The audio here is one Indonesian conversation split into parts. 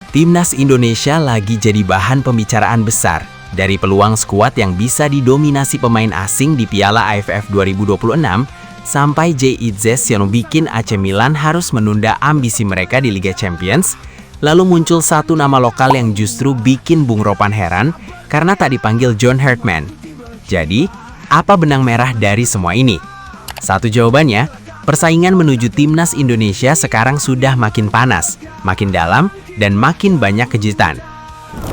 Timnas Indonesia lagi jadi bahan pembicaraan besar dari peluang skuad yang bisa didominasi pemain asing di Piala AFF 2026 sampai JITZES yang bikin AC Milan harus menunda ambisi mereka di Liga Champions. Lalu muncul satu nama lokal yang justru bikin Bung Ropan heran karena tak dipanggil John Hartman. Jadi, apa benang merah dari semua ini? Satu jawabannya, persaingan menuju Timnas Indonesia sekarang sudah makin panas, makin dalam, dan makin banyak kejutan.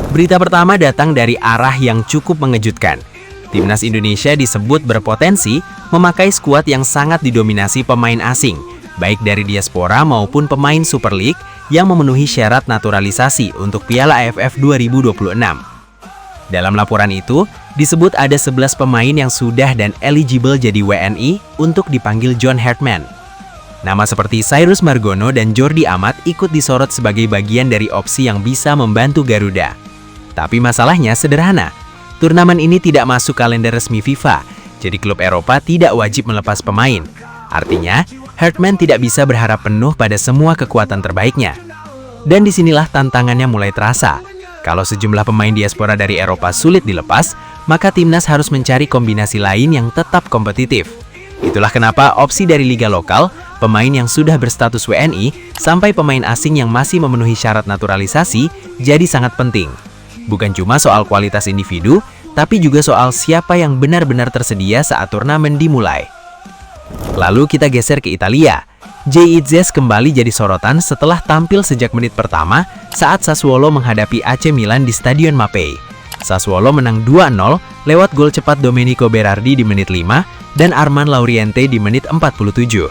Berita pertama datang dari arah yang cukup mengejutkan. Timnas Indonesia disebut berpotensi memakai skuad yang sangat didominasi pemain asing, baik dari diaspora maupun pemain Super League yang memenuhi syarat naturalisasi untuk Piala AFF 2026. Dalam laporan itu, disebut ada 11 pemain yang sudah dan eligible jadi WNI untuk dipanggil John Hartman. Nama seperti Cyrus Margono dan Jordi Amat ikut disorot sebagai bagian dari opsi yang bisa membantu Garuda. Tapi masalahnya sederhana, turnamen ini tidak masuk kalender resmi FIFA, jadi klub Eropa tidak wajib melepas pemain. Artinya, Hartman tidak bisa berharap penuh pada semua kekuatan terbaiknya. Dan disinilah tantangannya mulai terasa. Kalau sejumlah pemain diaspora dari Eropa sulit dilepas, maka timnas harus mencari kombinasi lain yang tetap kompetitif. Itulah kenapa opsi dari liga lokal, pemain yang sudah berstatus WNI, sampai pemain asing yang masih memenuhi syarat naturalisasi jadi sangat penting. Bukan cuma soal kualitas individu, tapi juga soal siapa yang benar-benar tersedia saat turnamen dimulai. Lalu kita geser ke Italia. JITZES kembali jadi sorotan setelah tampil sejak menit pertama saat Sassuolo menghadapi AC Milan di Stadion Mapei. Sassuolo menang 2-0 lewat gol cepat Domenico Berardi di menit 5 dan Armand Lauriente di menit 47.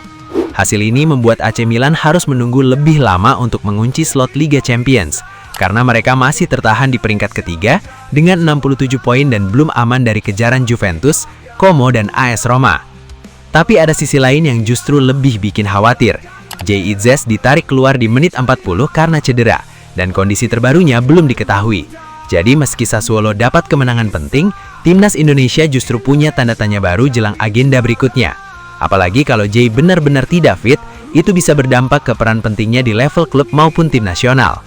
Hasil ini membuat AC Milan harus menunggu lebih lama untuk mengunci slot Liga Champions, karena mereka masih tertahan di peringkat ketiga dengan 67 poin dan belum aman dari kejaran Juventus, Como, dan AS Roma. Tapi ada sisi lain yang justru lebih bikin khawatir. JITZES ditarik keluar di menit 40 karena cedera, dan kondisi terbarunya belum diketahui. Jadi meski Sassuolo dapat kemenangan penting, Timnas Indonesia justru punya tanda tanya baru jelang agenda berikutnya. Apalagi kalau J benar-benar tidak fit, itu bisa berdampak ke peran pentingnya di level klub maupun tim nasional.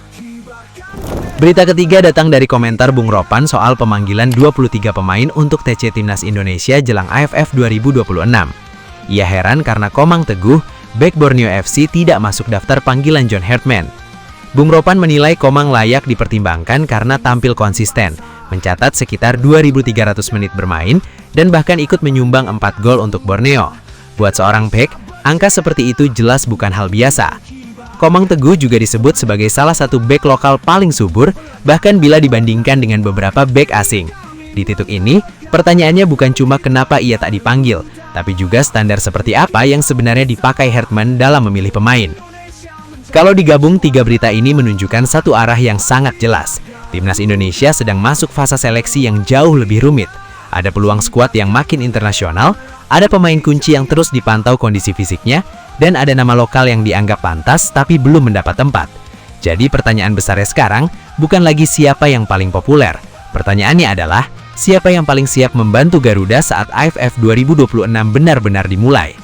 Berita ketiga datang dari komentar Bung Ropan soal pemanggilan 23 pemain untuk TC Timnas Indonesia jelang AFF 2026. Ia heran karena Komang Teguh, bek Borneo FC tidak masuk daftar panggilan John Hartman. Bung Ropan menilai Komang layak dipertimbangkan karena tampil konsisten, mencatat sekitar 2.300 menit bermain, dan bahkan ikut menyumbang 4 gol untuk Borneo. Buat seorang bek, angka seperti itu jelas bukan hal biasa. Komang Teguh juga disebut sebagai salah satu bek lokal paling subur, bahkan bila dibandingkan dengan beberapa bek asing. Di titik ini, pertanyaannya bukan cuma kenapa ia tak dipanggil, tapi juga standar seperti apa yang sebenarnya dipakai Hartman dalam memilih pemain. Kalau digabung, tiga berita ini menunjukkan satu arah yang sangat jelas. Timnas Indonesia sedang masuk fase seleksi yang jauh lebih rumit. Ada peluang skuad yang makin internasional, ada pemain kunci yang terus dipantau kondisi fisiknya, dan ada nama lokal yang dianggap pantas tapi belum mendapat tempat. Jadi pertanyaan besarnya sekarang bukan lagi siapa yang paling populer. Pertanyaannya adalah, siapa yang paling siap membantu Garuda saat AFF 2026 benar-benar dimulai?